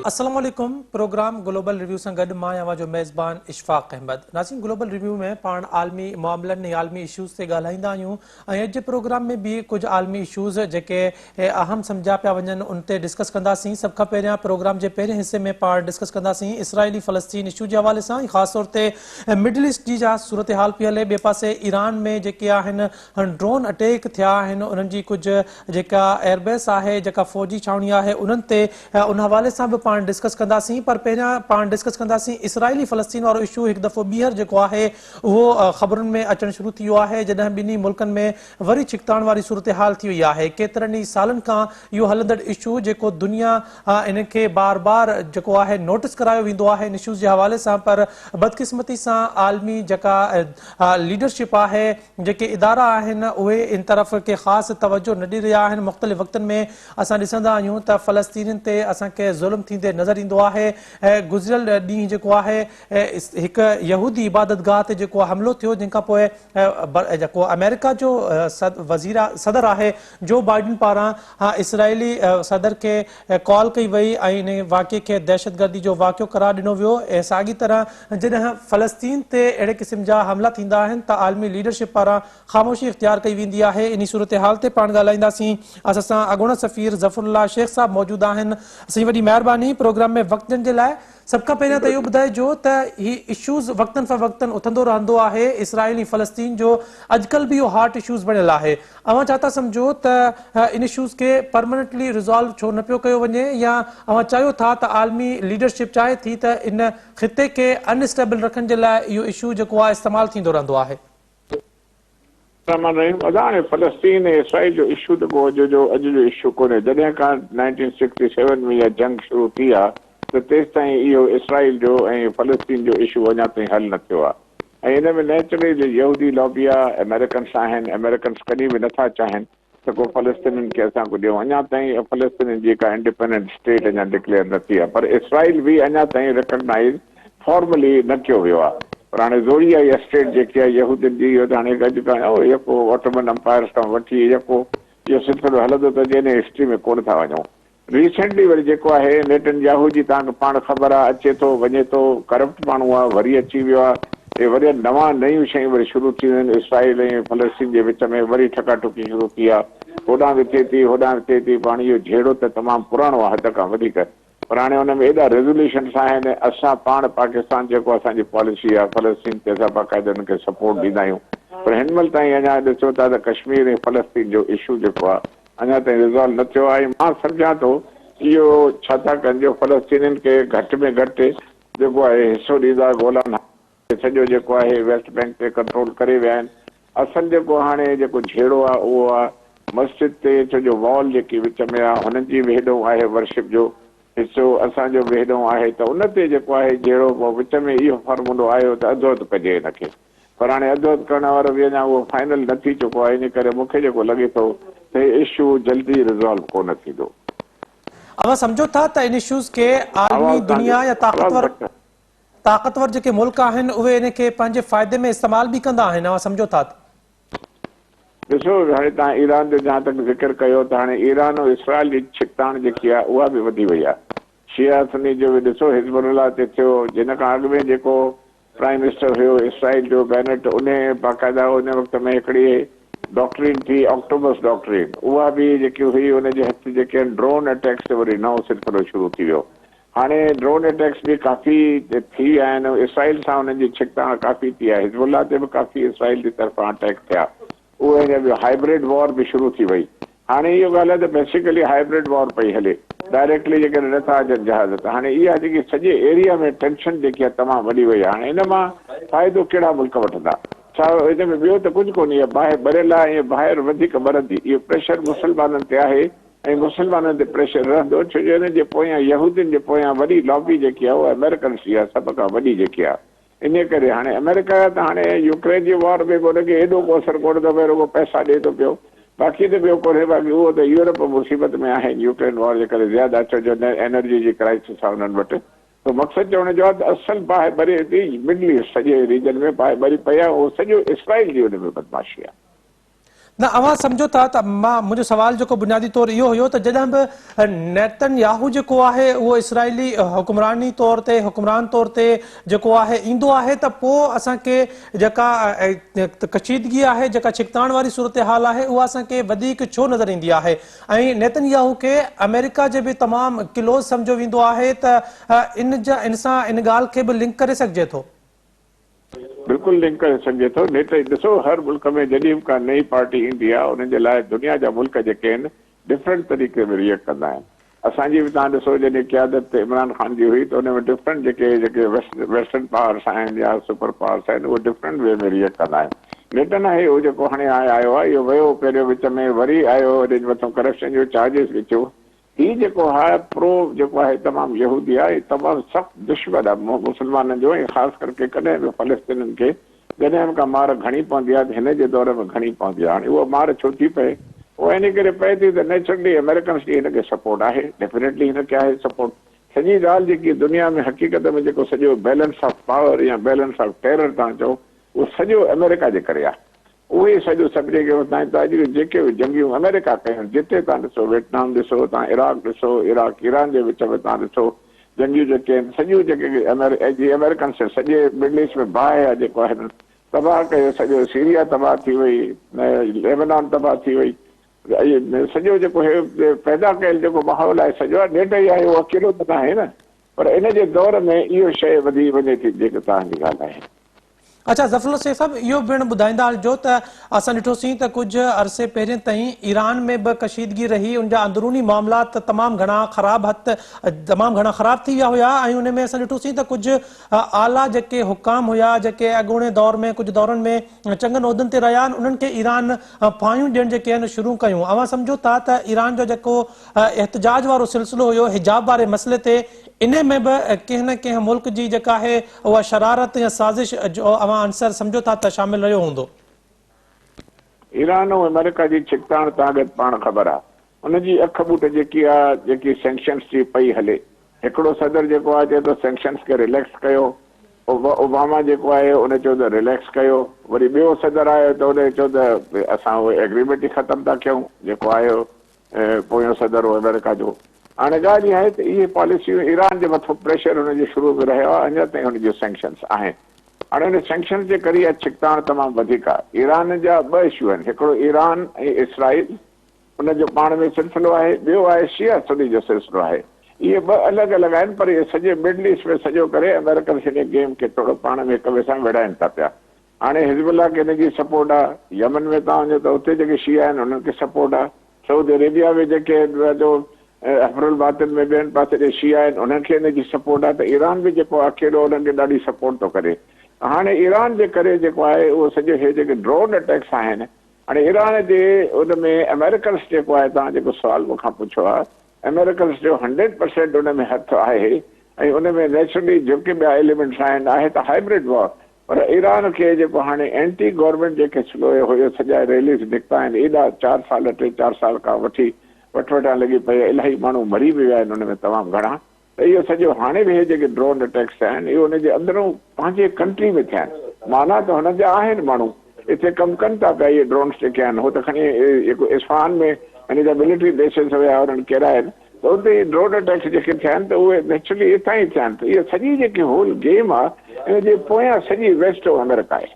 अस्सलाम वालेकुम। Programme global review से गड मां आवां जो मेज़बान इशफाक अहमद। नाज़रीन, ग्लोबल रिव्यू में पाण आलमी मामलन आलमी इशूज़ से ॻाल्हाईंदा आहियूं ऐं अॼु जे प्रोग्राम में भी कुछ आलमी इशूज़ जेके अहम समझा पिया वञनि उन ते डिस्कस कंदासीं। सब खां पहिरियां प्रोग्राम के पहिरें हिस्से में पाण डिस्कस कंदासीं इसराइली फ़लस्तीन इशू के हवाले से, ख़ास तौर ते मिडल ईस्ट की जा सूरत हाल पई हले। ॿिए पासे ईरान में जेके आहिनि ड्रोन अटैक थिया आहिनि, उन्हनि जी कुछ जेका एयरबेस आहे, जेका फौजी छावनी आहे, उन्हनि ते उन हवाले से भी पाण डिस्कस कंदासीं। पर पहिरियां पाण डिस्कस कंदासीं इसराइली फ़लस्तीन वारो इशू। एक दफ़ो ॿीहर जेको आहे उहो ख़बरुनि में अचणु शुरू थी वियो आहे, जॾहिं ॿिन्ही मुल्कनि में वरी छिकताण वारी सूरत हाल थी वई आहे। केतिरनि ई सालनि खां इहो हलंदड़ इशू जेको दुनिया इन खे बार बार जेको आहे नोटिस करायो वेंदो आहे इन इशूज़ जे हवाले सां, पर बदकिस्मती सां आलमी जेका लीडरशिप आहे, जेके इदारा आहिनि, उहे इन तरफ़ के ख़ासि तवज्जो न ॾेई रहिया आहिनि। मुख़्तलिफ़ वक़्तनि में असां ॾिसंदा आहियूं त फ़लस्तीनियुनि ते असांखे ज़ुल्म थींदे नज़र ईंदो आहे। गुज़िरियल ॾींहुं जेको आहे हिकु यहूदी इबादतगाह ते जेको हमलो थियो, जंहिंखां पोइ जेको अमेरिका जो सदर आहे जो बाइडन पारां इसराइली सदर के कॉल कई वई ऐं इन वाक़े खे दहशतगर्दी जो वाक़ियो करार ॾिनो वियो। ऐं साॻी तरह जॾहिं फ़लस्तीन ते अहिड़े क़िस्म जा हमला थींदा आहिनि त आलमी लीडरशिप पारां ख़ामोशी इख्तियार कई वेंदी आहे। इन सूरत हाल ते पाण ॻाल्हाईंदासीं। असां सां अॻूणो सफ़ीर ज़फ़रुल्लाह शेख साहब मौजूद आहिनि। असीं वॾी महिरबानी प्रोग्राम में वक़्त ॾियण जे लाइ। सब खां पहिरियां त इहो ॿुधाइजो त ही इशूज़ वक़्तन फ़वक़्तन उथंदो रहंदो आहे। इसराइली फ़लस्तीन जो अॼुकल्ह भी इहो हॉट इशूज़ बणियल आहे। अवां छा था सम्झो त इन इशूज़ के परमानेंटली रिज़ॉल्व छो न पियो कयो वञे, या अवां चाहियो था त आलमी लीडरशिप चाहे थी त इन ख़िते के अनस्टेबल रखण जे लाइ इहो इशू जेको आहे इस्तेमालु थींदो रहंदो आहे? फ़लस्तीन ऐं इसराइल जो इशू त को अॼु जो इशू कोन्हे। जॾहिं खां 1967 में इहा जंग शुरू थी आहे त तेसि ताईं इहो इसराइल जो ऐं फ़लस्तीन जो इशू अञा ताईं हल न थियो आहे। ऐं इन में नेचुरली यहूदी लॉबी आहे, अमेरिकन्स आहिनि। अमेरिकन्स कॾहिं बि नथा चाहिनि त को फ़लस्तीनियुनि खे असां को ॾियूं। अञा ताईं फ़लस्तीन जी का इंडिपेंडेंट स्टेट अञा डिक्लेयर न थी आहे, पर इसराइल बि अञा ताईं रिकग्नाइज़ फॉर्मली न कयो वियो आहे। पर हाणे ज़ोरिया इहा स्टेट जेकी आहे यहूदियुनि जी, इहो त हाणे अॼु खां यको ऑटोमन अंपायर खां वठी यको इहो सिलसिलो हलंदो त अॼु हिस्ट्री में कोन था वञूं। रिसेंटली वरी जेको आहे नेतन्याहू जी तव्हांखे पाण ख़बर आहे, अचे थो वञे थो, करप्ट माण्हू आहे, वरी अची वियो आहे। ऐं वरी नयूं शयूं वरी शुरू थी वियूं आहिनि। इसराइल ऐं फ़लस्तीन जे विच में वरी ठकाठुकी शुरू थी आहे। होॾां बि थिए थी, होॾां बि थिए थी। पाण इहो झेड़ो त तमामु पुराणो आहे हद खां वधीक। पर हाणे हुन में एॾा रेज़ोल्यूशन्स आहिनि। असां पाण पाकिस्तान जेको असांजी पॉलिसी आहे फ़लस्तीन ते, असां बाक़ाइदा हुनखे सपोर्ट ॾींदा आहियूं। पर हिन महिल ताईं अञा ॾिसो था त कश्मीर ऐं फ़लस्तीन जो इशू जेको आहे अञा ताईं रिज़ॉल्व न थियो आहे। मां सम्झां थो इहो छा था कनि, जो फ़लस्तीनियुनि खे घटि में घटि जेको आहे हिसो ॾींदा। गोलान सॼो जेको आहे वेस्ट बैंक ते कंट्रोल करे विया आहिनि। असल जेको हाणे जेको झेड़ो आहे उहो आहे मस्जिद ते, छो जो वॉल जेकी विच में आहे हुननि जी बि हेॾो आहे वर्शिप जो हिसो, असांजो बि हेॾो आहे। त उन ते जेको आहे जहिड़ो विच में इहो फॉर्मूलो आयो त अधु कजे हिनखे। पर हाणे अधु करण वारो बि अञा उहो फाइनल न थी चुको आहे। इन करे मूंखे जेको लॻे थो त इशू जल्दी रिज़ॉल्व कोन थींदो। अवां सम्झो था त इन इशूज़ के आलमी दुनिया या ताक़तवर जेके मुल्क आहिनि उहे इन खे पंहिंजे फ़ाइदे में इस्तेमाल भी कंदा आहिनि? अवां सम्झो था? ॾिसो, हाणे तव्हां ईरान जो जहां तक ज़िक्र कयो त हाणे ईरान ऐं इसराइल जी छिकताण जेकी आहे उहा बि वधी वई आहे। शिया सुन्नी जो बि ॾिसो हिज़्बुल्लाह ते थियो। जिन खां अॻु में जेको प्राइम मिनिस्टर हुयो इसराइल जो बेनेट, उन बाक़ाइदा उन वक़्त में हिकिड़ी डॉक्ट्रिन थी ऑक्टोबस डॉक्ट्रिन, उहा बि जेकी हुई उनजे हथ जेके ड्रोन अटैक्स ते वरी नओं सिलसिलो शुरू थी वियो। हाणे ड्रोन अटैक्स भी काफ़ी थी विया आहिनि। इसराइल सां हुननि जी छिकताण काफ़ी थी आहे। हिज़्बुल्लाह ते बि काफ़ी इसराइल जी तरफ़ां अटैक थिया। उहे हाइब्रिड वॉर भी शुरू थी वई। हाणे इहो ॻाल्हि आहे त बेसिकली हाइब्रिड वॉर पई हले, डायरेक्टली जेके नथा अचनि जहाज़। त हाणे इहा जेकी सॼे एरिया में टेंशन जेकी आहे तमामु वॾी वई आहे। हाणे इन मां फ़ाइदो कहिड़ा मुल्क वठंदा? छा हिन में ॿियो त कुझु कोन्हे। ॿाहिरि ॿरियल आहे ऐं ॿाहिरि वधीक ॿरंदी। इहो प्रेशर मुस्लमाननि ते आहे ऐं मुस्लमाननि ते प्रेशर रहंदो, छो जो हिन जे पोयां यहूदियुनि जे पोयां वॾी लॉबी जेकी आहे उहा अमेरिकन्स जी आहे, सभ खां वॾी जेकी आहे। इन करे हाणे अमेरिका त हाणे यूक्रेन जी वॉर में हुनखे एॾो को असरु कोन थो पए, रुॻो पैसा ॾिए थो पियो। बाक़ी त ॿियो कोन्हे। बाक़ी उहो त यूरोप मुसीबत में आहिनि यूक्रेन वॉर जे करे ज़्यादा, छो जो एनर्जी जी क्राइसिस आहे उन्हनि वटि। त मक़सदु चवण जो आहे त असल बाहि ॿरे थी मिडल ईस्ट सॼे रीजन में बाहि ॿरी पई आहे। उहो सॼो इसराइल जी हुन में बदमाशी आहे। न अवां सम्झो था त मुंहिंजो सवाल जेको बुनियादी तौर इहो हुयो त जॾहिं बि नेतन्याहू जेको आहे उहो इसराइली हुकुमरान तौर ते जेको आहे ईंदो आहे त पोइ असांखे जेका कशीदगी आहे, जेका छिकताइण वारी सूरत हाल आहे, उहा असांखे वधीक छो नज़र ईंदी आहे? ऐं नेतन्याहू खे अमेरिका जे बि तमामु क्लोज़ सम्झो वेंदो आहे त इन सां इन ॻाल्हि खे बि लिंक करे सघिजे थो? बिल्कुलु लिंक करे सघिजे थो। नेट ॾिसो, हर मुल्क में जॾहिं बि का नई पार्टी ईंदी आहे उन्हनि जे लाइ दुनिया जा मुल्क जेके आहिनि डिफरेंट तरीक़े में रिएक्ट कंदा आहिनि। असांजी बि तव्हां ॾिसो, जॾहिं क़यादत इमरान ख़ान जी हुई त उन में डिफरेंट जेके वेस्टर्न पावर्स आहिनि या सुपर पावर्स आहिनि उहे डिफरेंट वे में रिएक्ट कंदा आहिनि। नेतन्याहू जेको हाणे आयो आहे, इहो वियो पहिरियों विच में, वरी आयो, वरी मथां करप्शन जो चार्जिस विचो। ही जेको आहे प्रो जेको आहे तमामु यहूदी आहे, तमामु सख़्तु दुश्मन आहे मुस्लमाननि जो, ऐं ख़ासि करके कॾहिं बि फ़लस्तीननि खे जॾहिं बि का मार घणी पवंदी आहे त हिन जे दौर में घणी पवंदी आहे। हाणे उहा मार छो थी पए? उहा इन करे पए थी त नेचुरली अमेरिकन्स जी हिनखे सपोर्ट आहे, डेफिनेटली हिनखे आहे सपोर्ट। सॼी ॻाल्हि जेकी दुनिया में हक़ीक़त में जेको सॼो बैलेंस ऑफ पावर या बैलेंस ऑफ टेरर तव्हां चओ, उहो सॼो अमेरिका जे करे आहे। उहे सॼो सभिनी खे अॼु जेके बि जंगियूं अमेरिका कयूं, जिते तव्हां ॾिसो, वियतनाम ॾिसो, तव्हां इराक ॾिसो, इराक ईरान जे विच में तव्हां ॾिसो, जंगियूं जेके आहिनि सॼियूं जेके अमेरिकन सॼे मिडल ईस्ट में बाहि आहे जेको आहे तबाह कयो। सॼो सीरिया तबाह थी वई, लेबनान तबाह थी वई। सॼो जेको पैदा कयल जेको माहौल आहे सॼो आहे, नेट ई आहे, उहो अकेलो त न आहे न। पर इन जे दौर में इहो शइ वधी वञे थी जेके तव्हांजी ॻाल्हि आहे। अच्छा ज़फ़र शेख साहब, इहो पिणु ॿुधाईंदा हलिजो त असां ॾिठोसीं त कुझु अरसे पहिरियों ताईं ईरान में बि कशीदगी रही, उन जा अंदरूनी मामलात तमामु घणा ख़राब थी विया हुया। ऐं उन में असां ॾिठोसीं त कुझु आला जेके हुकाम हुया, जेके अॻूणे दौर में कुझु दौरनि में चङनि उहिदनि ते रहिया आहिनि, उन्हनि खे ईरान फायूं ॾियणु जेके आहिनि शुरू कयूं। अवां सम्झो था त ईरान जो जेको एहतजाज वारो सिलसिलो हुयो हिजाब वारे मसइले ते, इन में बि कंहिं न कंहिं मुल्क जी जेका आहे उहा शरारत या साज़िश जो अवां आंसर सम्झो था त शामिल रहियो हूंदो? ईरान ऐं अमेरिका जी छिकताइण तव्हांखे पाण ख़बर आहे। उनजी अख ॿूट जेकी आहे, जेकी सैंक्शन्स जी पई हले, हिकिड़ो सदर जेको आहे चए थो सैंक्शन्स खे रिलैक्स कयो, ओबामा जेको आहे उन चयो त रिलैक्स कयो। वरी ॿियो सदर आयो त उन चयो त असां उहे एग्रीमेंट ई ख़तमु था कयूं, जेको आयो पोयों सदर हो अमेरिका जो। हाणे ॻाल्हि इहा आहे त इहे पॉलिसियूं ईरान जे मथां प्रेशर हुनजे शुरू में रहियो आहे, अञा ताईं हुनजूं सैंक्शन्स आहिनि। हाणे हुन सैंक्शन जे करे इहा छिकताइण तमामु वधीक आहे। ईरान जा ॿ इशू आहिनि, हिकिड़ो ईरान ऐं इसराइल, उनजो पाण में सिलसिलो आहे। ॿियो आहे शिया सुनी जो सिलसिलो आहे। इहे ॿ अलॻि अलॻि आहिनि, पर इहे सॼे मिडल ईस्ट में सॼो करे अमेरिकन हिन गेम खे थोरो पाण में हिक ॿिए सां विढ़ाइनि था पिया। हाणे हिज़बुल्ला खे हिनजी सपोर्ट आहे, यमन में तव्हां वञो त उते जेके शिया आहिनि उन्हनि खे सपोर्ट आहे, सऊदी अरेबिया में जेके अफरुल बातिन में ॿियनि पासे जे शिया आहिनि उन्हनि खे हिनजी सपोर्ट आहे। त ईरान बि जेको आहे अकेलो उन्हनि खे ॾाढी सपोर्ट थो करे। हाणे ईरान जे करे जेको आहे उहो सॼो हे जेके ड्रोन अटैक्स आहिनि, हाणे ईरान जे उन में अमेरिकन्स जेको आहे, तव्हां जेको सुवाल मूंखां पुछियो आहे, अमेरिकन्स जो 100% उन में हथु आहे। ऐं उन में नेचुरली जेके ॿिया एलिमेंट्स आहिनि, आहे त हाइब्रिड वॉर। पर ईरान खे जेको हाणे एंटी गवर्नमेंट जेके स्लो हुयो, सॼा रैलीज़ निकिता आहिनि, एॾा 3-4 साल खां वठी वठवटा लॻी पई, इलाही माण्हू मरी बि विया आहिनि उन में तमामु घणा। त इहो सॼो हाणे बि इहे जेके ड्रोन अटैक्स आहिनि इहो हुनजे अंदरूं पंहिंजे कंट्री में थिया आहिनि। माना त हुन जा आहिनि माण्हू हिते कमु कनि था पिया, इहे ड्रोन्स जेके आहिनि हो त खणी जेको इस्फहान में हिन जा मिलिट्री बेसिस हुया उन्हनि कहिड़ा आहिनि, त उते ड्रोन अटैक्स जेके थिया आहिनि त उहे नेचुरली हितां ई थिया आहिनि। त इहा सॼी जेकी होल गेम आहे, इन जे पोयां सॼी वेस्ट ऑफ अमेरिका आहे।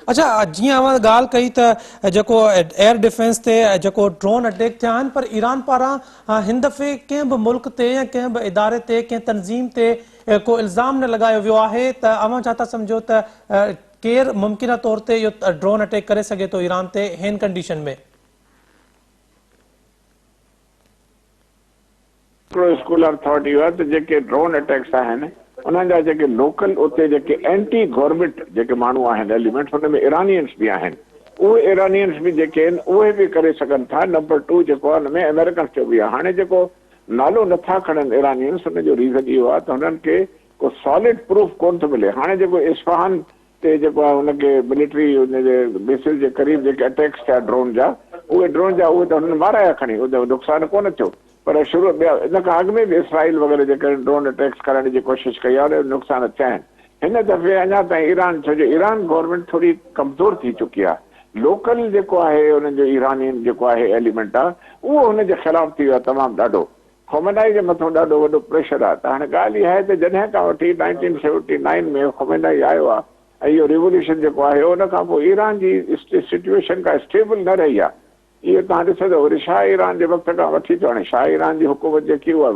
अच्छा, जीअं अवां ॻाल्हि कई त जेको एयर डिफेंस ते जेको ड्रोन अटैक थिया आहिनि, पर ईरान पारां हिन दफ़े कंहिं बि मुल्क ते या कंहिं बि इदारे ते, कंहिं तंज़ीम ते को इल्ज़ाम न लॻायो वियो आहे। त अवां छा था सम्झो त केरु मुमकिन तौर ते इहो ड्रोन अटैक करे सघे थो ईरान ते हिन कंडीशन में? हिकिड़ो स्कूल ऑफ थॉट इहो आहे त जेके ड्रोन अटैक्स आहिनि उन्हनि जा जेके लोकल उते जेके एंटी गवर्नमेंट जेके माण्हू आहिनि एलिमेंट्स, हुन में ईरानियंस बि आहिनि। उहे ईरानियंस बि जेके आहिनि उहे बि करे सघनि था। नंबर 2 जेको आहे हुन में अमेरिकन्स जो बि आहे। हाणे जेको नालो नथा खणनि ईरानियंस, हुनजो रीज़न इहो आहे त हुननि खे को सॉलिड प्रूफ कोन थो मिले। हाणे जेको इस्फहान ते जेको आहे हुनखे मिलिट्री हुनजे बेसिस जे क़रीब जेके अटैक्स थिया ड्रोन जा, उहे त हुननि माराया खणी, उहो नुक़सानु कोन थियो। पर शुरू ॿिया इन खां अॻु में बि इसराइल वग़ैरह जेके ड्रोन अटैक्स करण जी कोशिशि कई आहे, उन नुक़सान थिया आहिनि। हिन दफ़े अञा ताईं ईरान, छो जो ईरान गवर्नमेंट थोरी कमज़ोर थी चुकी आहे, लोकल जेको आहे उन्हनि जो ईरानियन जेको आहे एलिमेंट आहे उहो हुनजे ख़िलाफ़ थी वियो आहे तमामु ॾाढो। ख़ोमेनाई जे मथां ॾाढो वॾो प्रेशर आहे। त हाणे ॻाल्हि इहा आहे त जॾहिं खां वठी 1979 में ख़ोमेनाई आयो आहे ऐं इहो रिवोल्यूशन जेको आहे उन खां पोइ ईरान जी सिचुएशन का स्टेबल न रही आहे। इहो तव्हां ॾिसंदव वरी शाह ईरान जे वक़्त खां वठी थो हाणे शाह ईरान जी हुकूमत जेकी उहा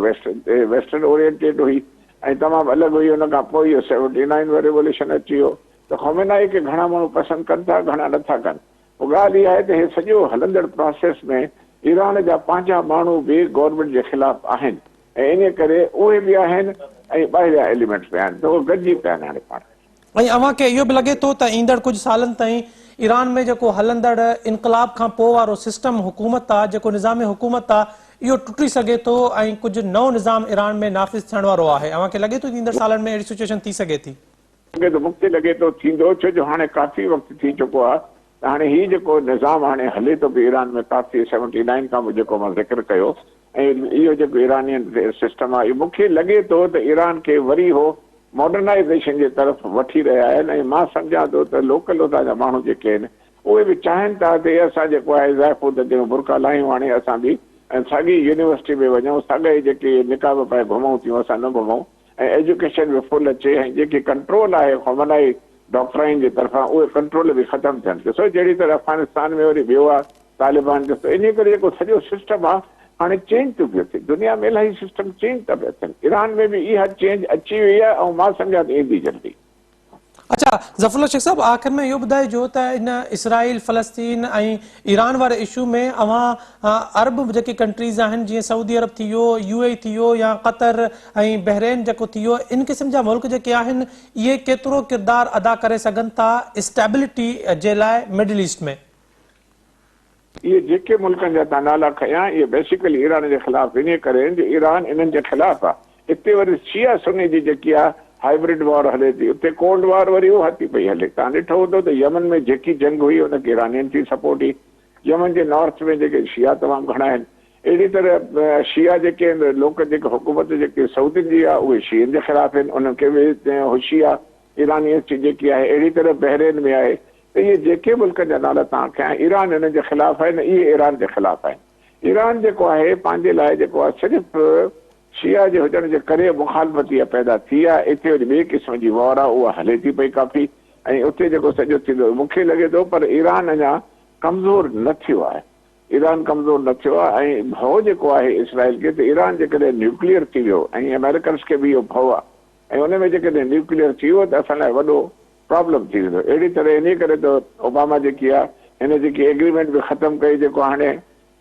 वेस्टर्न ओरिएंटेड हुई ऐं तमामु अलॻि हुई। उन खां पोइ इहो 79 में रिवोल्यूशन अची वियो त ख़ोमेनाई खे घणा माण्हू पसंदि कनि था, घणा नथा कनि। पोइ ॻाल्हि इहा आहे त हे सॼो हलंदड़ प्रोसेस में ईरान जा पंहिंजा माण्हू बि गवर्नमेंट जे ख़िलाफ़ आहिनि ऐं इन करे उहे बि आहिनि ऐं ॿाहिरिया एलिमेंट्स बि आहिनि, त उहे गॾिजी पिया आहिनि हाणे पाण। ऐं अव्हां खे इहो बि लॻे थो त ईंदड़ कुझु सालनि ताईं ईरान में जेको हलंदड़ इनक़लाब खां पोइ वारो सिस्टम हुकूमत आहे, जेको निज़ाम हुकूमत आहे, इहो टुटी सघे थो ऐं कुझु नओं निज़ाम ईरान में नाफ़िज़ थियण वारो आहे? अव्हां खे लॻे थो ईंदड़ सालनि में अहिड़ी सिचुएशन थी सघे थी? मूंखे लॻे थो थींदो, छो जो हाणे काफ़ी वक़्तु थी चुको आहे त हाणे हीउ जेको निज़ाम हाणे हले थो पियो ईरान में काफ़ी 79 खां पोइ जेको मां ज़िक्र कयो ऐं इहो जेको ईरानियन सिस्टम आहे, इहो मूंखे लॻे थो त ईरान खे वरी हो मॉडर्नाइज़ेशन जे तरफ़ वठी रहिया आहिनि। ऐं मां सम्झां थो त लोकल उतां जा माण्हू जेके आहिनि उहे बि चाहिनि था त असां जेको आहे ज़ाइफ़ो त जो बुरका लाहियूं हाणे असां बि ऐं साॻी यूनिवर्सिटी में वञूं, साॻा ई जेके निकाब पाए घुमूं थियूं असां न घुमूं ऐं एजुकेशन बि फुल अचे ऐं जेकी कंट्रोल आहे ख़ोमेनाई डॉक्ट्राइन जे तरफ़ां उहे कंट्रोल बि ख़तमु थियनि। ॾिसो जहिड़ी तरह अफ़गानिस्तान में वरी वियो आहे तालिबान जो, त इन करे जेको सॼो सिस्टम आहे हाणे चेंज थो पियो थिए। दुनिया में इलाही सिस्टम चेंज था पिया थियनि। ईरान में बि इहा चेंज अची वई आहे ऐं मां सम्झां त ईंदी जल्दी। अच्छा ज़फ़रुल्ला शेख साहब, आख़िर में इहो ॿुधाइजो त इन इसराइल फ़लस्तीन ऐं ईरान वारे इशू में अव्हां अरब जेके कंट्रीज़ आहिनि जीअं सऊदी अरब थी वियो, UAE थी वियो या क़तर ऐं बहरेन जेको थी वियो, इन क़िस्म जा मुल्क जेके आहिनि इहे केतिरो किरदारु अदा करे सघनि था स्टेबिलिटी जे लाइ मिडल ईस्ट में? इहे जेके मुल्कनि जा तव्हां नाला खयां इहे बेसिकली ईरान जे ख़िलाफ़ इन करे आहिनि जो ईरान इन्हनि जे ख़िलाफ़ आहे। हिते वरी शिया सुन्नी जी जेकी आहे हाइब्रिड वॉर हले थी, उते कोल्ड वॉर वरी उहा थी पई हले। तव्हां ॾिठो हूंदो त यमन में जेकी जंग हुई उनखे ईरानियन जी सपोर्ट हुई। यमन जे नॉर्थ में जेके शिया तमामु घणा आहिनि, अहिड़ी तरह शिया जेके आहिनि लोक जेके हुकूमत जेके सऊदियुनि जी आहे उहे शियनि जे ख़िलाफ़ आहिनि, उन्हनि खे बि शिया ईरानियन जी जेकी आहे। अहिड़ी तरह बहरेन में आहे। त इहे जेके मुल्क जा नाला तव्हां खयां ईरान हिन जे ख़िलाफ़ आहिनि, इहे ईरान जे ख़िलाफ़ आहिनि। ईरान जेको आहे पंहिंजे लाइ जेको आहे सिर्फ़ु शिया जे हुजण जे करे मुखालफ़त इहा पैदा थी आहे। हिते वरी ॿिए क़िस्म जी वॉर आहे उहा हले थी पई काफ़ी ऐं उते जेको सॼो थींदो मूंखे लॻे थो, पर ईरान अञा कमज़ोर न थियो आहे। ईरान कमज़ोर न थियो आहे ऐं भउ जेको आहे इसराइल खे, त ईरान जेकॾहिं न्यूक्लियर थी वियो ऐं अमेरिकन्स खे बि इहो भउ आहे ऐं उन में जेकॾहिं न्यूक्लियर थी वियो त असां लाइ वॾो प्रॉब्लम थी वेंदो। अहिड़ी तरह इन करे त ओबामा जेकी आहे हिन जेकी एग्रीमेंट बि ख़तमु कई, जेको हाणे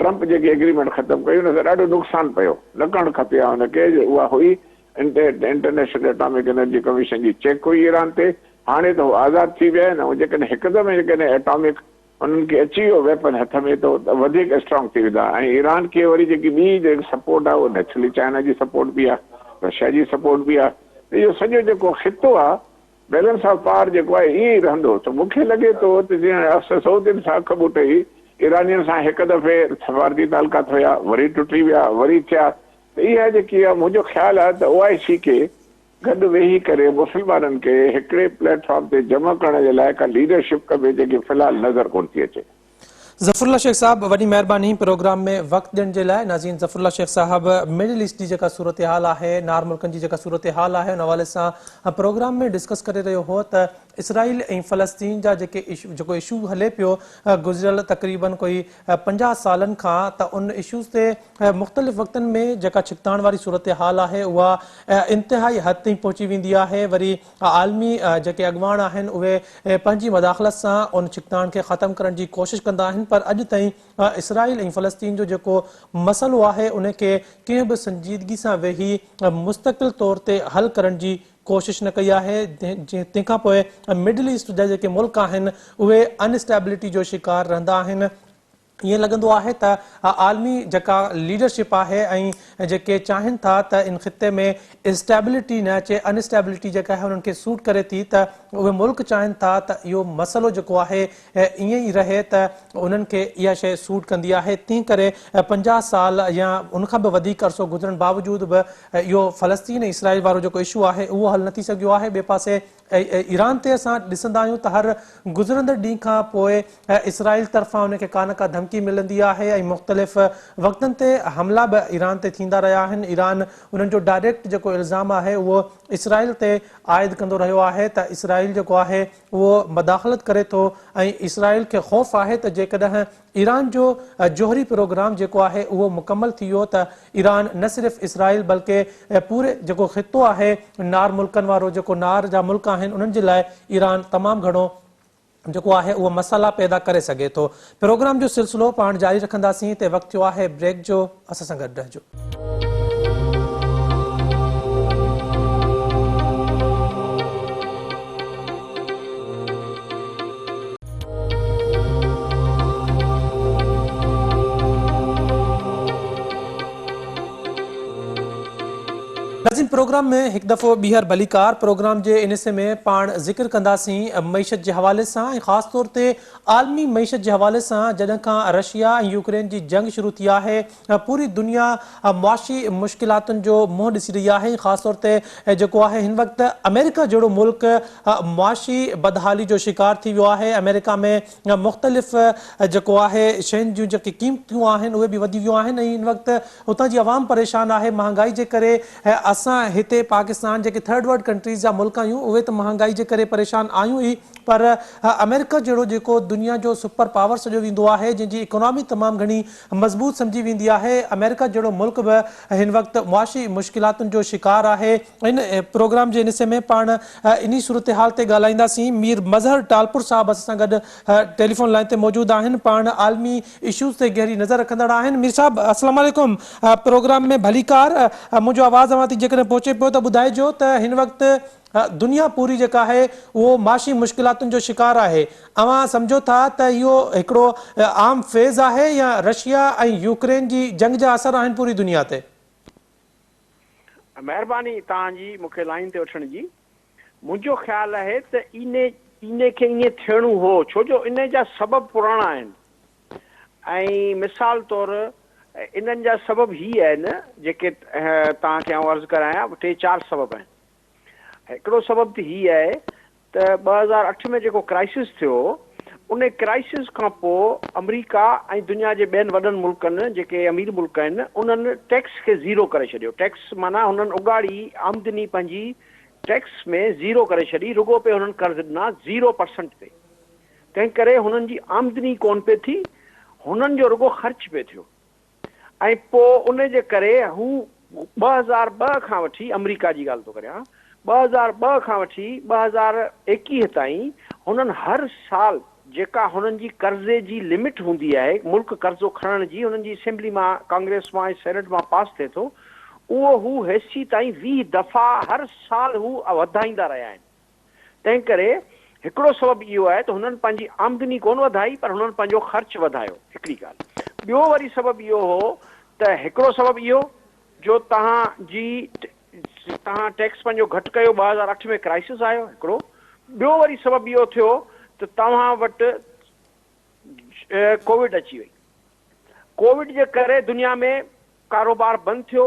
ट्रंप जेकी एग्रीमेंट ख़तमु कई उन सां ॾाढो नुक़सानु पियो, न करणु खपे आहे हुनखे। उहा हुई इंटरनेशनल एटॉमिक एनर्जी कमीशन जी चेक हुई ईरान ते। हाणे त उहो आज़ादु थी विया आहिनि ऐं जेकॾहिं हिकदमि जेकॾहिं एटॉमिक उन्हनि खे अची वियो वेपन हथ में त वधीक स्ट्रांग थी वेंदा। ऐं ईरान खे वरी जेकी ॿी जेकी सपोर्ट आहे उहा नेचुरली चाइना जी सपोर्ट बि आहे, रशिया जी सपोर्ट बि आहे। त इहो सॼो जेको ख़ितो आहे बैलेंस ऑफ पावर जेको आहे ईअं ई रहंदो। त मूंखे लॻे थो त जीअं सऊदियुनि सां अख ॿुटे ईरानियुनि सां हिकु दफ़े सफ़ारती तालुका थिया, वरी टुटी विया, वरी थिया। त इहा जेकी आहे मुंहिंजो ख़्यालु आहे त OIC खे गॾु वेही करे मुस्लमाननि खे हिकिड़े प्लेटफॉर्म ते जमा करण जे लाइ का लीडरशिप कबे जेकी फ़िलहाल नज़र कोन थी अचे। ज़फ़रुल्ला शेख साहब, वॾी महिरबानी प्रोग्राम में वक़्तु ॾियण जे लाइ। नाज़रीन, ज़फ़रुल्ला शेख साहब मिडल ईस्ट जी जेका सूरत हाल आहे, नार मुल्कनि जी जेका सूरत हाल आहे, उन हवाले सां प्रोग्राम में डिस्कस करे रहियो हो त इसराइल ऐं फ़लस्तीन जा जेको इशू हले पियो गुज़िरियल तक़रीबन कोई 50 सालनि खां, त उन इशूज़ ते मुख़्तलिफ़ वक़्तनि में जेका छिकताइण वारी सूरत हाल आहे उहा इंतिहाई हद ताईं पहुची वेंदी आहे। वरी आलमी जेके अॻवान आहिनि उहे पंहिंजी मदाख़लत सां उन छिकताइण खे ख़तमु करण जी कोशिशि कंदा आहिनि, पर अॼु ताईं इसराइल ऐं फ़लस्तीन जो जेको मसइलो आहे उनखे कंहिं बि संजीदगी सां वेही मुस्तक़िल तौर ते हल करण जी कोशिशि न कई आहे। तंहिंखां पोइ मिडल ईस्ट जा जेके मुल्क आहिनि उहे अनस्टेबिलिटी जो शिकार रहंदा आहिनि। ईअं लॻंदो आहे त आलमी जेका लीडरशिप आहे ऐं जेके चाहिनि था त इन ख़िते में स्टेबिलिटी न अचे, अनस्टेबिलिटी जेका आहे उन्हनि खे सूट करे थी, त उहे मुल्क चाहिनि था त इहो मसइलो जेको आहे ईअं ई रहे, त उन्हनि खे इहा शइ सूट कंदी आहे। तंहिं करे 50 साल या उनखां बि वधीक अरसो गुज़रण बावजूदि बि इहो फ़लस्तीन ऐं इसराइल वारो जेको इशू आहे उहो हल न थी सघियो आहे। ॿिए पासे ईरान ते असां ॾिसंदा आहियूं त हर गुज़रंदड़ ॾींहं खां पोइ इसराइल तरफ़ां उनखे का न का धमकी मिलंदी आहे ऐं मुख़्तलिफ़ वक़्तनि ते हमला बि ईरान ते थींदा रहिया आहिनि। ईरान उन्हनि जो डायरेक्ट जेको इल्ज़ाम आहे उहो इसराइल ते आइद कंदो रहियो आहे त इसराइल जेको आहे उहो मदाख़लत करे थो ऐं इसराइल खे ख़ौफ़ आहे त जेकॾहिं ईरान जो जोहरी प्रोग्राम जेको आहे उहो मुकमल थी वियो त ईरान न सिर्फ़ु इसराइल बल्कि पूरे जेको ख़ितो आहे नार मुल्कनि वारो जेको नार जा मुल्क आहिनि उन्हनि जे लाइ ईरान तमामु घणो जेको आहे उहो मसाला पैदा करे सघे थो। प्रोग्राम जो सिलसिलो पाण जारी रखंदासीं ते वक़्तु थियो आहे ब्रेक जो। असां सां गॾु रहिजो। प्रोग्राम में एक दफ़ो ॿीहर भलीकार प्रोग्राम जे इन हिस्से में पाण ज़िक्र कंदासीं मईशत जे हवाले सां ऐं ख़ासि तौर ते आलमी मईशत जे हवाले सां। जॾहिं खां रशिया ऐं यूक्रेन जी जंग शुरू थी आहे पूरी दुनिया मुआशी मुश्किलातुनि जो मुंहुं ॾिसी रही आहे। ख़ासि तौर ते जेको आहे हिन वक़्तु अमेरिका जहिड़ो मुल्क मुआशी बदहाली जो शिकार थी वियो आहे। अमेरिका में मुख़्तलिफ़ जेको आहे शयुनि जूं जेकी क़ीमतूं आहिनि उहे बि वधी वियूं आहिनि ऐं हिन वक़्तु हुतां जी आवाम परेशान आहे महांगाई जे करे। असां हिते पाकिस्तान जेके थर्ड वर्ल्ड कंट्रीज़ जा मुल्क आहियूं उहे त महांगाई जे करे परेशान आहियूं ई, पर अमेरिका जहिड़ो जेको दुनिया जो सुपर पावर सॼो वेंदो आहे जंहिंजी इकोनॉमी तमामु घणी मज़बूत सम्झी वेंदी आहे, अमेरिका जहिड़ो मुल्क बि हिन वक़्तु मुआशी मुश्किलातुनि जो शिकार आहे। इन प्रोग्राम जे हिस्से में पाण इन सूरत हाल ते ॻाल्हाईंदासीं। मीर मज़हर टालपुर साहिब असां सां गॾु टेलीफोन लाइन ते मौजूदु आहिनि। पाण आलमी इशूज़ ते गहरी नज़र रखंदड़ आहिनि। मीर साहिब अस्सलाम वालेकुम। प्रोग्राम में भलीकार मुंहिंजो आवाज़ अवां जेकॾहिं पहुचे पियो त ॿुधाइजो त हिन वक़्तु दुनिया पूरी जेका आहे उहो माशी मुश्किलातुनि जो शिकार आहे। अवां सम्झो था त इहो हिकिड़ो आम फेज़ आहे या रशिया ऐं यूक्रेन जी जंग जा असर आहिनि पूरी दुनिया ते? महिरबानी तव्हांजी मूंखे लाइन ते वठण जी। मुंहिंजो ख़्यालु आहे त इन खे ईअं थियणो हो छो जो इन जा सबब पुराणा आहिनि ऐं मिसाल तौरु इन्हनि जा सबब ही आहिनि जेके तव्हांखे आउं अर्ज़ु करायां। 3-4 सबब आहिनि। हिकिड़ो सबब त ही आहे त 2008 में जेको क्राइसिस थियो उन क्राइसिस खां पोइ अमरीका ऐं दुनिया जे ॿियनि वॾनि मुल्कनि जेके अमीर मुल्क आहिनि उन्हनि टैक्स खे ज़ीरो करे छॾियो। टैक्स माना हुननि उगाड़ी आमदनी पंहिंजी टैक्स में ज़ीरो करे छॾी। रुगो पे हुननि कर्ज़ ॾिना 0% ते। तंहिं करे हुननि जी आमदनी कोन पे थी, हुननि जो रुगो ख़र्च पे थियो ऐं पोइ उन जे करे हू 2002 खां वठी अमरीका जी ॻाल्हि थो करियां 2002 खां वठी 2021 ताईं हुननि हर साल जेका हुननि जी कर्ज़े जी लिमिट हूंदी आहे मुल्क कर्ज़ो खणण जी हुननि जी असेंबली मां कांग्रेस मां ऐं सेनेट मां पास थिए थो उहो हू हेसी ताईं 20 दफ़ा हर साल हू वधाईंदा रहिया आहिनि। तंहिं करे हिकिड़ो सबबु इहो आहे त हुननि पंहिंजी आमदनी कोन वधाई पर हुननि पंहिंजो ख़र्च वधायो। हिकिड़ी ॻाल्हि। ॿियो वरी सबबु इहो हो त हिकिड़ो सबबु इहो जो तव्हां टैक्स पंहिंजो घटि कयो 2008 में क्राइसिस आयो हिकिड़ो। ॿियो वरी सबबु इहो थियो त तव्हां वटि कोविड अची वई। कोविड जे करे दुनिया में कारोबार बंदि थियो।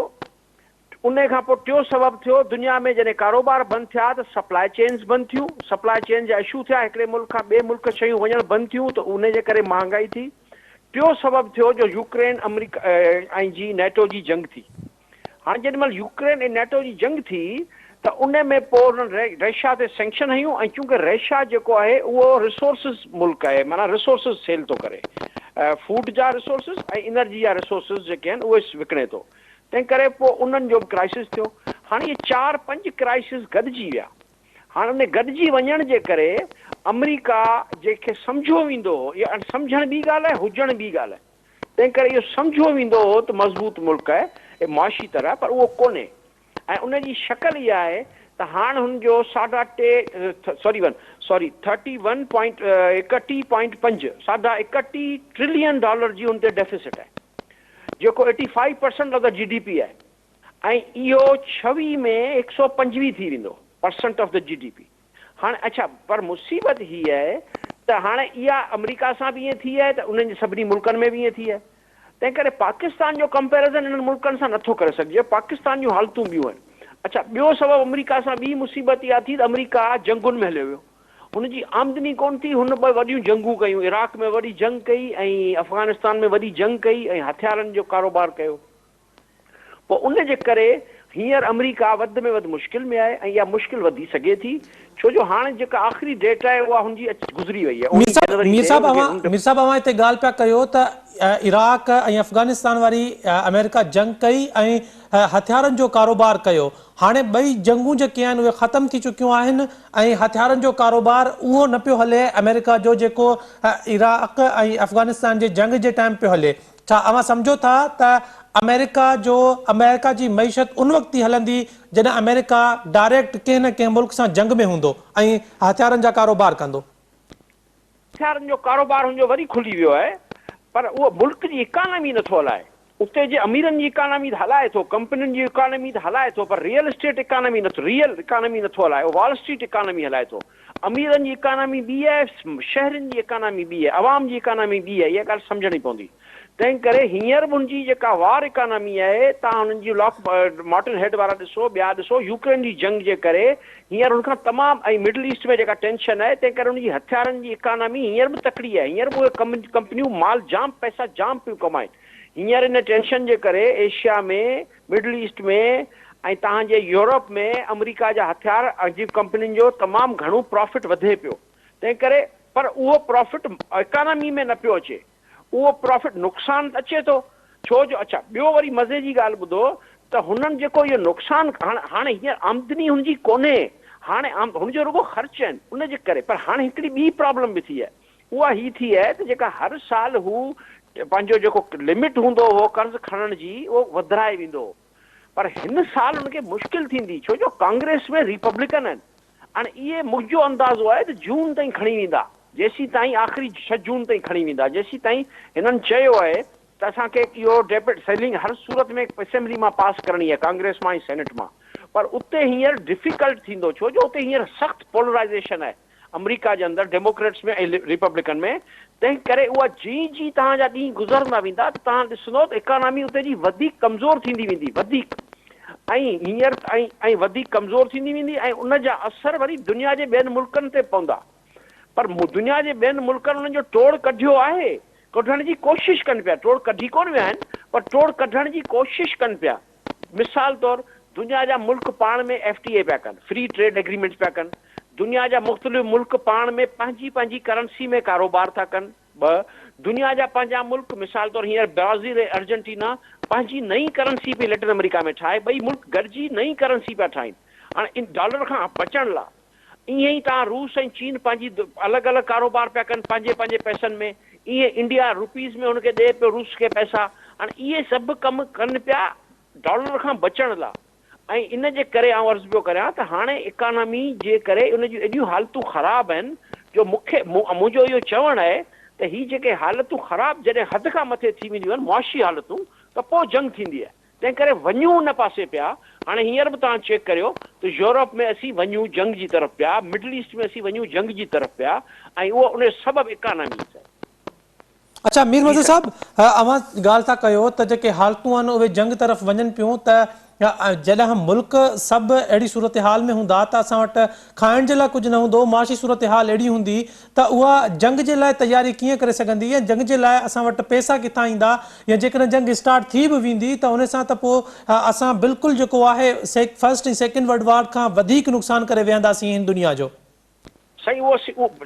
उन खां पोइ टियों सबबु थियो दुनिया में जॾहिं कारोबार बंदि थिया त सप्लाई चेन्स बंदि थियूं। सप्लाई चेन जा इशू थिया। हिकिड़े मुल्क खां ॿिए मुल्क शयूं वञणु बंदि थियूं त उन जे करे महांगाई थी। टियों सबबु थियो जो यूक्रेन अमरीका ऐं जी नेटो जी जंग थी। हाणे जेॾी महिल यूक्रेन ऐं नेटो जी जंग थी त उन में पोइ हुननि रशिया ते सैंक्शन हयूं ऐं चूंकि रशिया जेको आहे उहो रिसोर्सिस मुल्क आहे माना रिसोर्सिस सेल थो करे फूड जा रिसोर्सिस ऐं एनर्जी जा रिसोर्सिस जेके आहिनि उहे विकिणे थो। तंहिं करे पोइ उन्हनि जो बि क्राइसिस थियो। हाणे इहे 4-5 क्राइसिस गॾिजी विया। हाणे उन गॾिजी वञण जे करे अमरीका जेके सम्झो वेंदो हो इहा सम्झण ॿी ॻाल्हि आहे हुजण ॿी ॻाल्हि आहे। तंहिं करे इहो सम्झो वेंदो हो त मज़बूत मुल्क आहे ऐं मुआशी तरह पर उहो कोन्हे ऐं उनजी शक्ल इहा आहे त हाणे हुनजो 31.5 ट्रिलियन डॉलर जी हुन ते डेफिसिट आहे जेको 85% ऑफ द GDP आहे ऐं इहो 26 में 125 थी वेंदो % ऑफ द GDP। हाणे अच्छा पर मुसीबत ही आहे त हाणे इहा अमरीका सां बि ईअं थी आहे त उन्हनि जे सभिनी मुल्कनि में बि ईअं थी आहे। तंहिं करे पाकिस्तान जो कंपेरिज़न इन्हनि मुल्कनि सां नथो करे सघिजे। पाकिस्तान जूं हालतूं ॿियूं आहिनि। अच्छा, ॿियो सबबु अमेरिका सां ॿी मुसीबत इहा थी त अमेरिका जंगुनि में हलियो वियो, हुनजी आमदनी कोन थी, हुन ॿ वॾियूं जंगूं कयूं, इराक में वॾी जंग कई ऐं अफ़गानिस्तान में वॾी जंग कई ऐं हथियारनि जो कारोबार कयो। पोइ उन जे करे हींअर अमेरिका वधि में वधि मुश्किल में आहे ऐं इहा मुश्किल वधी सघे थी, छो जो हाणे जेका आख़िरी डेट आहे उहा हुनजी गुज़री वई आहे। मीर साहब अवां हिते ॻाल्हि पिया कयो त इराक ऐं अफ़गानिस्तान वारी अमेरिका जंग कई ऐं हथियारनि जो कारोबार कयो। हाणे ॿई जंगूं जेके आहिनि उहे ख़तम थी चुकियूं आहिनि ऐं हथियारनि जो कारोबार उहो न पियो हले अमेरिका जो जेको इराक ऐं अफ़गानिस्तान जे जंग जे टाइम पियो हले। छा अवां सम्झो था त अमेरिका जी मईशत उन वक़्तु ई हलंदी जॾहिं अमेरिका डायरेक्ट कंहिं न कंहिं मुल्क सां जंग में हूंदो ऐं हथियारनि जा कारोबार कंदो? हथियारनि जो कारोबार हुनजो वरी खुली वियो आहे, पर उहो मुल्क जी इकानमी नथो हलाए। उते जे अमीरनि जी इकानमी त हलाए थो, कंपनियुनि जी इकानमी त हलाए थो, पर रियल इस्टेट इकानमी नथो हलाए, वॉल स्ट्रीट इकानमी हलाए थो। अमीरनि जी इकानमी ॿी आहे, शहरनि जी इकानमी ॿी आहे, अवाम जी इकानमी ॿी आहे, इहा ॻाल्हि सम्झणी पवंदी। तंहिं करे हींअर बि हुनजी जेका वार इकानमी आहे, तव्हां हुननि जी मॉर्टन हेड वारा ॾिसो, ॿिया ॾिसो, यूक्रेन जी जंग जे करे हींअर हुनखां तमामु ऐं मिडल ईस्ट में जेका टेंशन आहे, तंहिं करे हुनजी हथियारनि जी इकानमी हींअर बि तकड़ी आहे। हींअर बि उहे कंपनियूं माल पैसा जाम पियूं कमाइनि। हींअर इन टेंशन जे करे एशिया में, मिडल ईस्ट में ऐं तव्हांजे यूरोप में अमेरिका जा हथियार जी कंपनियुनि जो तमामु घणो प्रॉफिट वधे पियो। तंहिं करे पर उहो प्रॉफिट इकानमी में न पियो अचे, उहो प्रॉफिट नुक़सान अचे थो, छो जो अच्छा ॿियो वरी मज़े जी ॻाल्हि ॿुधो त हुननि जेको इहो नुक़सानु हाणे हींअर आमदनी हुनजी कोन्हे, हाणे हुनजो रुगो ख़र्च आहिनि उन जे करे। पर हाणे हिकिड़ी ॿी प्रॉब्लम बि थी आहे, उहा ही थी आहे त जेका हर साल हू पंहिंजो जेको लिमिट हूंदो हो कर्ज़ खणण जी उहो वधाए वेंदो, पर हिन साल हुनखे मुश्किल थींदी, छो जो कांग्रेस में रिपब्लिकन आहिनि। हाणे इहे मुंहिंजो अंदाज़ो आहे त जून ताईं खणी वेंदा, जेसीं ताईं आख़िरी 6 जून ताईं खणी वेंदा, जेसीं ताईं हिननि चयो आहे त असांखे इहो डेबिट सेलिंग हर सूरत में असेंबली मां पास करणी आहे, कांग्रेस मां ऐं सेनेट मां। पर उते हींअर डिफिकल्ट थींदो, छो जो उते हींअर सख़्तु पोलराइज़ेशन आहे अमेरिका जे अंदरि, डेमोक्रेट्स में ऐं रिपब्लिकन में। तंहिं करे उहा जीअं जीअं तव्हांजा ॾींहं गुज़रंदा वेंदा त तव्हां ॾिसंदो त इकानमी उते जी वधीक कमज़ोर थींदी वेंदी, वधीक ऐं वधीक कमज़ोर थींदी वेंदी ऐं उन जा असर वरी दुनिया जे ॿियनि मुल्कनि ते पवंदा। पर दुनिया जे ॿियनि मुल्कनि उन्हनि जो तोड़ कढियो आहे, कढण जी कोशिशि कनि पिया, तोड़ कढी कोन विया आहिनि पर तोड़ कढण जी कोशिशि कनि पिया। मिसाल तौरु दुनिया जा मुल्क पाण में FTA पिया कनि, फ्री ट्रेड एग्रीमेंट्स पिया कनि, दुनिया जा मुख़्तलिफ़ मुल्क पाण में पंहिंजी करंसी में कारोबार था कनि। दुनिया जा पंहिंजा मुल्क मिसाल तौरु हींअर ब्राज़ील ऐं अर्जेंटीना पंहिंजी नई करंसी पई लैटिन अमेरिका में ठाहे, ॿई मुल्क गॾिजी नई करंसी पिया ठाहिनि हाणे इन डॉलर खां बचण लाइ। ईअं ई तव्हां रूस ऐं चीन पंहिंजी अलॻि अलॻि कारोबार पिया कनि पंहिंजे पैसनि में, ईअं इंडिया रुपीज़ में हुनखे ॾिए पियो रूस खे पैसा। हाणे इहे सभु कमु कनि पिया डॉलर खां बचण लाइ, ऐं इन जे करे आउं अर्ज़ु पियो करियां त हाणे इकानमी जे करे उन जूं एॾियूं हालतूं ख़राबु आहिनि जो मुंहिंजो इहो चवणु आहे त ही जेके हालतूं ख़राबु जॾहिं हद खां मथे थी वेंदियूं आहिनि मुआशी हालतूं, त पोइ जंग थींदी आहे। तंहिं करे वञूं उन पासे पिया। हाणे हींअर बि तव्हां चेक करियो त यूरोप में असीं वञूं जंग जी तरफ़ पिया, मिडल ईस्ट में असीं वञूं जंग जी तरफ़ पिया, ऐं उहो उन सबबु इकानमी आहे। अच्छा मीर मज़हर साहब, अवां ॻाल्हि था कयो त जेके हालतूं आहिनि उहे जंग तरफ़ वञनि पियूं, त जॾहिं मुल्क सभु अहिड़ी सूरत हाल में हूंदा त असां वटि खाइण जे लाइ कुझु न हूंदो, माशी सूरत हाल अहिड़ी हूंदी त उहा जंग जे लाइ तयारी कीअं करे सघंदी, या जंग जे लाइ असां वटि पैसा किथां ईंदा, या जेकॾहिं जंग स्टार्ट थी बि वेंदी त उन सां त पोइ असां बिल्कुलु जेको आहे फर्स्ट ऐं सेकेंड वर्ल्ड वॉर खां वधीक नुक़सान करे वेहंदासीं हिन दुनिया जो। सही उहो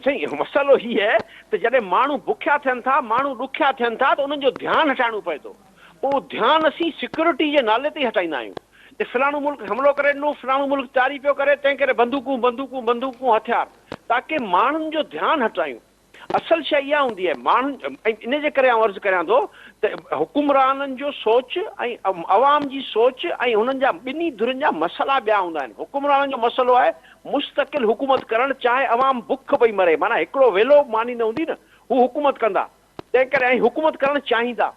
सही मसालो ही आहे त जॾहिं माण्हू बुखिया थियनि था, माण्हू ॾुखिया थियनि था, त उन्हनि जो ध्यानु हटाइणो पए थो। उहो ध्यानु असीं सिक्योरिटी जे नाले ते ई हटाईंदा आहियूं। फलाणो मुल्क हमलो करे ॾिनो, फलाणो मुल्क तयारी पियो करे, तंहिं करे बंदूकूं हथियार, ताकी माण्हुनि जो ध्यानु हटायूं। असल शइ इहा हूंदी आहे माण्हुनि, ऐं इन जे करे आउं अर्ज़ु करियां थो त हुकुमराननि जो सोच ऐं अवाम जी सोच ऐं हुननि जा ॿिन्ही धुरनि जा मसइला ॿिया हूंदा आहिनि। हुकुमराननि जो मसइलो आहे मुस्तक़िल हुकूमत करणु, चाहे अवाम बुख पई मरे, माना हिकिड़ो वेलो मानी न हूंदी न, हू हुकूमत कंदा, तंहिं करे ऐं हुकूमत करणु चाहींदा।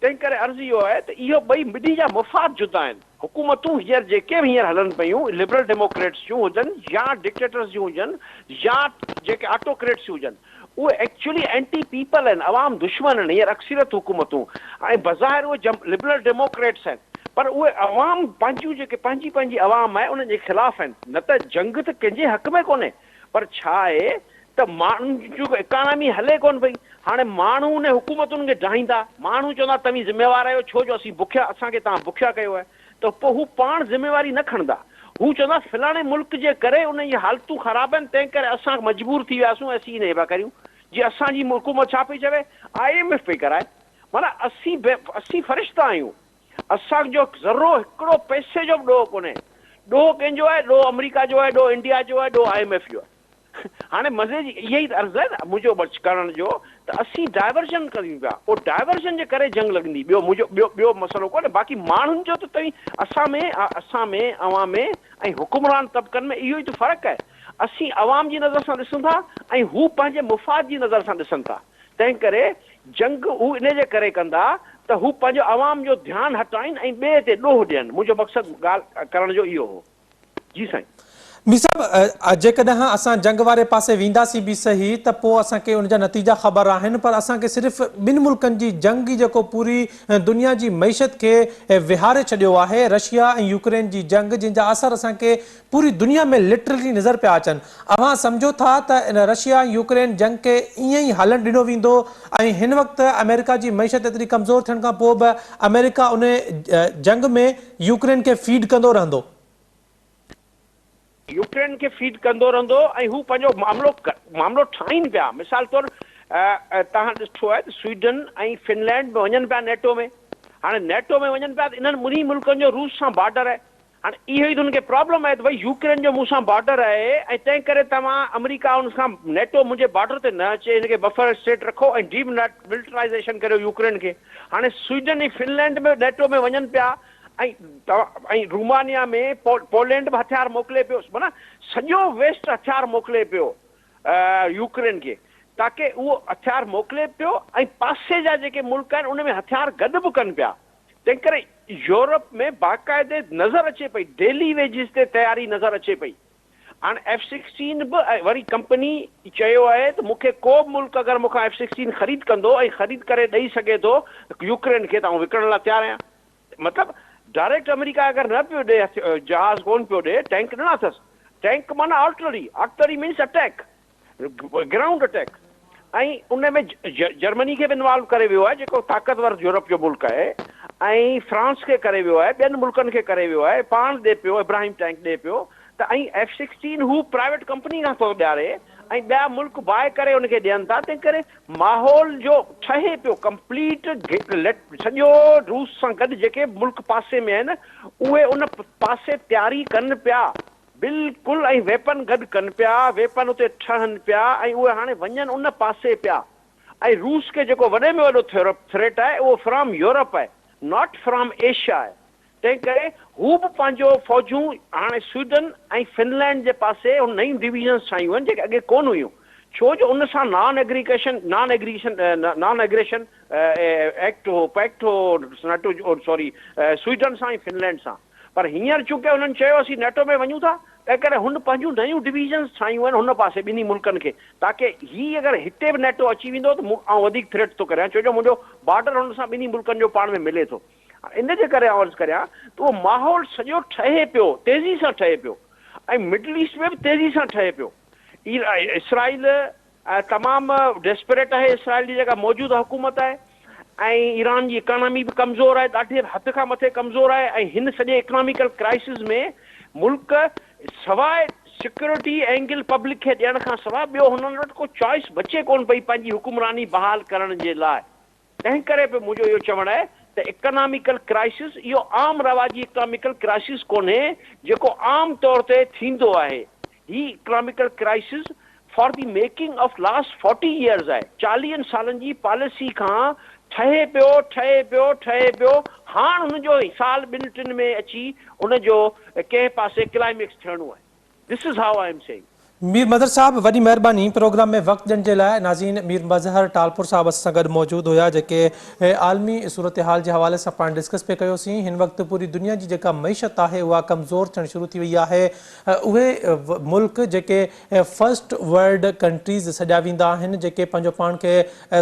तंहिं करे अर्ज़ु इहो आहे त इहो ॿई ॿिन्ही जा मुफ़ाद जुदा आहिनि। हुकूमतूं हींअर जेके बि हींअर हलनि पियूं, लिबरल डेमोक्रेट्स जूं हुजनि या डिक्टेटर्स जूं हुजनि या जेके ऑटोक्रेट्स हुजनि, उहे एक्चुअली एंटी पीपल आहिनि, अवाम दुश्मन आहिनि हींअर अक्सरियत हुकूमतूं। ऐं बज़ाहिर उहे लिबरल डेमोक्रेट्स आहिनि, पर उहे अवाम पंहिंजूं जेके पंहिंजी अवाम आहे उन जे ख़िलाफ़ आहिनि। न त जंग त कंहिंजे हक़ में कोन्हे, पर छा आहे त माण्हुनि जो इकानमी हले कोन पई। हाणे माण्हू उन हुकूमतुनि खे ढाईंदा, माण्हू चवंदा तव्हीं ज़िम्मेवार आहियो, छो जो असीं बुखिया, असांखे तव्हां बुखिया कयो आहे, त पोइ हू पाण ज़िम्मेवारी न खणंदा। हू चवंदा फलाणे मुल्क जे करे उन जी हालतूं ख़राब आहिनि, तंहिं करे असां मजबूर थी वियासीं असीं इन पिया करियूं। जीअं असांजी हुकूमत छा पई चवे, IMF पई कराए। माना असीं फ़रिश्ता आहियूं, असांजो ज़रो हिकिड़ो पैसे जो बि ॾोह कोन्हे। ॾोह कंहिंजो आहे? ॾोह अमेरिका जो आहे, ॾोह इंडिया जो आहे, ॾोह IMF जो आहे। हाणे मज़े जी इहा ई अर्ज़ु आहे न मुंहिंजो करण जो, त असीं डाइवर्जन कयूं पिया, पोइ डाइवर्जन जे करे जंग लॻंदी। ॿियो मसइलो कोन्हे। बाक़ी माण्हुनि जो त तव्हीं असां में अवाम में ऐं हुकुमरान तबिकनि में इहो ई त फ़र्क़ु आहे। असीं अवाम जी नज़र सां ॾिसूं था ऐं हू पंहिंजे मुफ़ाद जी नज़र सां ॾिसनि था। तंहिं करे जंग हू इन जे करे कंदा त हू पंहिंजो अवाम जो ध्यानु हटाइनि ऐं ॿिए ते ॾोह ॾियनि। मुंहिंजो मक़सदु ॻाल्हि करण जो इहो हो। जी साईं। मीर साहब, जेकॾहिं असां जंग वारे पासे वेंदासीं बि सही त पोइ असांखे उन जा नतीजा ख़बर आहिनि, पर असांखे सिर्फ़ु ॿिनि मुल्कनि जी जंग ई जेको पूरी दुनिया जी मईशत खे विहारे छॾियो आहे, रशिया ऐं यूक्रेन जी जंग, जंहिंजा असर असांखे पूरी दुनिया में लिटरली नज़र पिया अचनि। अव्हां सम्झो था त इन रशिया ऐं यूक्रेन जंग खे ईअं ई हलणु ॾिनो वेंदो ऐं हिन वक़्तु अमेरिका जी मईशत एतिरी कमज़ोर थियण खां पोइ बि अमेरिका उन जंग में यूक्रेन खे फीड कंदो रहंदो? यूक्रेन खे फीड कंदो रहंदो ऐं हू पंहिंजो मामिलो ठाहिनि पिया। मिसाल तौरु तव्हां ॾिठो आहे त स्वीडन ऐं फिनलैंड में वञनि पिया नेटो में। हाणे नेटो में वञनि पिया त इन्हनि ॿिन्ही मुल्कनि जो रूस सां बॉर्डर आहे। हाणे इहो ई त हुनखे प्रॉब्लम आहे त भई यूक्रेन जो मूंसां बॉर्डर आहे ऐं तंहिं करे तव्हां अमेरिका उन खां नेटो मुंहिंजे बॉर्डर ते न अचे, हिनखे बफर स्टेट रखो ऐं डीमिलिटराइज़ेशन करियो यूक्रेन खे। हाणे स्वीडन ऐं फिनलैंड में नेटो में वञनि पिया ऐं रोमानिया में पोलैंड बि हथियार मोकिले पियो। माना सॼो वेस्ट हथियार मोकिले पियो यूक्रेन खे, ताकी उहो हथियार मोकिले पियो ऐं पासे जा जेके मुल्क आहिनि उन में हथियार गॾु बि कनि पिया। तंहिं करे यूरोप में बाक़ाइदे नज़र अचे पई, डेली वेजिस ते तयारी नज़र अचे पई। हाणे F-16 बि वरी कंपनी चयो आहे त मूंखे को बि मुल्क अगरि मूंखां F-16 ख़रीद कंदो ऐं ख़रीद करे ॾेई सघे थो यूक्रेन खे, त आउं विकिणण लाइ तयारु आहियां। मतिलबु डायरेक्ट अमेरिका अगरि न पियो ॾे, जहाज़ कोन पियो ॾे, टैंक ॾिना अथसि। टैंक माना artillery means attack, ground attack. ऐं उन में जर्मनी खे बि इन्वॉल्व करे वियो आहे, जेको ताक़तवर यूरोप जो मुल्क आहे, ऐं फ्रांस खे करे वियो आहे, ॿियनि मुल्कनि खे करे वियो आहे, पाण ॾे पियो, इब्राहिम टैंक ॾे पियो। त ऐं F-16 हू प्राइवेट कंपनी खां थो ॾियारे ऐं ॿिया मुल्क बाए करे उनखे ॾियनि था। तंहिं करे माहौल जो ठहे पियो कंप्लीट। सॼो रूस सां गॾु जेके मुल्क पासे में आहिनि उहे उन पासे तयारी कनि पिया बिल्कुलु, ऐं वेपन गॾु कनि पिया, वेपन उते ठहनि पिया ऐं उहे हाणे वञनि उन पासे पिया। ऐं रूस खे जेको वॾे में वॾो थ्रेट आहे उहो फ्रॉम यूरोप आहे, नॉट फ्रॉम एशिया आहे। तंहिं करे हू बि पंहिंजो फ़ौजूं हाणे स्वीडन ऐं फिनलैंड जे पासे नयूं डिविजन्स ठाहियूं आहिनि जेके अॻे कोन हुयूं, छो जो उन सां नॉन एग्रेशन एक्ट हो, पैक्ट हो नेटो, सॉरी स्वीडन सां ऐं फिनलैंड सां। पर हींअर चूंकि हुननि चयो असीं नेटो में वञूं था, तंहिं करे हुन पंहिंजूं नयूं डिविजन्स ठाहियूं आहिनि हुन पासे ॿिन्ही मुल्कनि खे, ताकी हीअ अगरि हिते बि नेटो अची वेंदो त आउं वधीक थ्रेट थो करियां, छो जो मुंहिंजो बॉर्डर हुन सां ॿिन्ही मुल्कनि जो पाण में मिले थो। इन जे करे आउं अर्ज़ु करियां त उहो माहौल सॼो ठहे पियो, तेज़ी सां ठहे पियो, ऐं मिडल ईस्ट में बि तेज़ी सां ठहे पियो। इसराइल तमामु डेस्परेट आहे, इसराइल जी जेका मौजूदा हुकूमत आहे, ऐं ईरान जी इकानमी बि कमज़ोर आहे, ॾाढे हद खां मथे कमज़ोर आहे। ऐं हिन सॼे इकनॉमिकल क्राइसिस में मुल्क सवाइ सिक्योरिटी एंगल पब्लिक खे ॾियण खां सवाइ ॿियो हुननि वटि को चॉइस बचे कोन पई पंहिंजी हुकुमरानी बहाल करण जे लाइ। तंहिं करे बि मुंहिंजो इहो चवणु आहे त इकनॉमिकल क्राइसिस इहो आम रवाजी इकनॉमिकल क्राइसिस कोन्हे जेको आम तौर ते थींदो आहे। ही economical crisis for the making of last 40 years आहे, 40 सालनि जी पॉलिसी खां ठहे पियो। हाणे हुनजो साल ॿिनि टिनि में अची हुनजो कंहिं पासे क्लाइमेक्स थियणो आहे। This is how I am saying. Mir मदर साहब वॾी महिरबानी प्रोग्राम में वक़्तु ॾियण जे लाइ। नाज़ीन मीर मज़हर टालपुर साहब सां गॾु मौजूदु हुया जेके आलमी सूरत हाल जे हवाले सां पाण डिस्कस पे कयोसीं। हिन वक़्तु पूरी दुनिया जी जेका मईशत आहे उहा कमज़ोर थियणु शुरू थी वई आहे। उहे मुल्क जेके फर्स्ट वर्ल्ड कंट्रीज़ सॾिया वेंदा आहिनि, जेके पंहिंजो पाण खे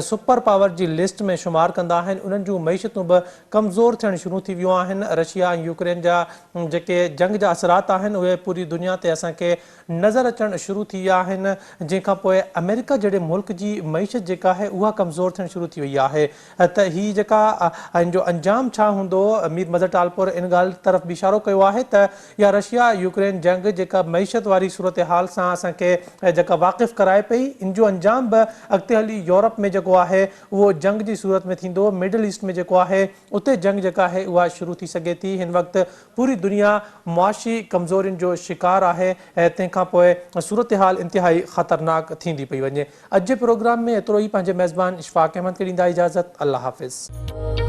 सुपर पावर जी लिस्ट में शुमारु कंदा आहिनि, उन्हनि जूं मईशतूं बि कमज़ोर थियणु शुरू थी वियूं आहिनि। रशिया ऐं यूक्रेन जा जेके जंग जा असरात आहिनि उहे पूरी दुनिया ते असांखे नज़र अचणु शुरू थी विया आहिनि, जंहिंखां पोइ अमेरिका जहिड़े मुल्क जी मईशत जेका आहे उहा कमज़ोर थियणु शुरू थी वई आहे। त हीअ जेका हिन जो अंजाम छा हूंदो, मीर मदर टालपुर इन ॻाल्हि तरफ़ बि इशारो कयो आहे त इहा रशिया यूक्रेन जंग जेका मईशत वारी सूरत हाल सां असांखे जेका वाक़िफ़ कराए पई, इन जो अंजाम बि अॻिते हली यूरोप में जेको आहे उहो जंग जी सूरत में थींदो। मिडल ईस्ट में जेको आहे उते जंग जेका आहे उहा शुरू थी सघे थी। हिन वक़्तु पूरी दुनिया मुआशी कमज़ोरियुनि जो शिकार आहे ऐं तंहिंखां पोइ सूरत हाल इंतिहाई ख़तरनाक थींदी पई वञे। अॼु जे प्रोग्राम में एतिरो ई। पंहिंजे मेज़बान इशफाक़ अहमद खे ॾींदा इजाज़त। अल्लाह हाफ़िज़।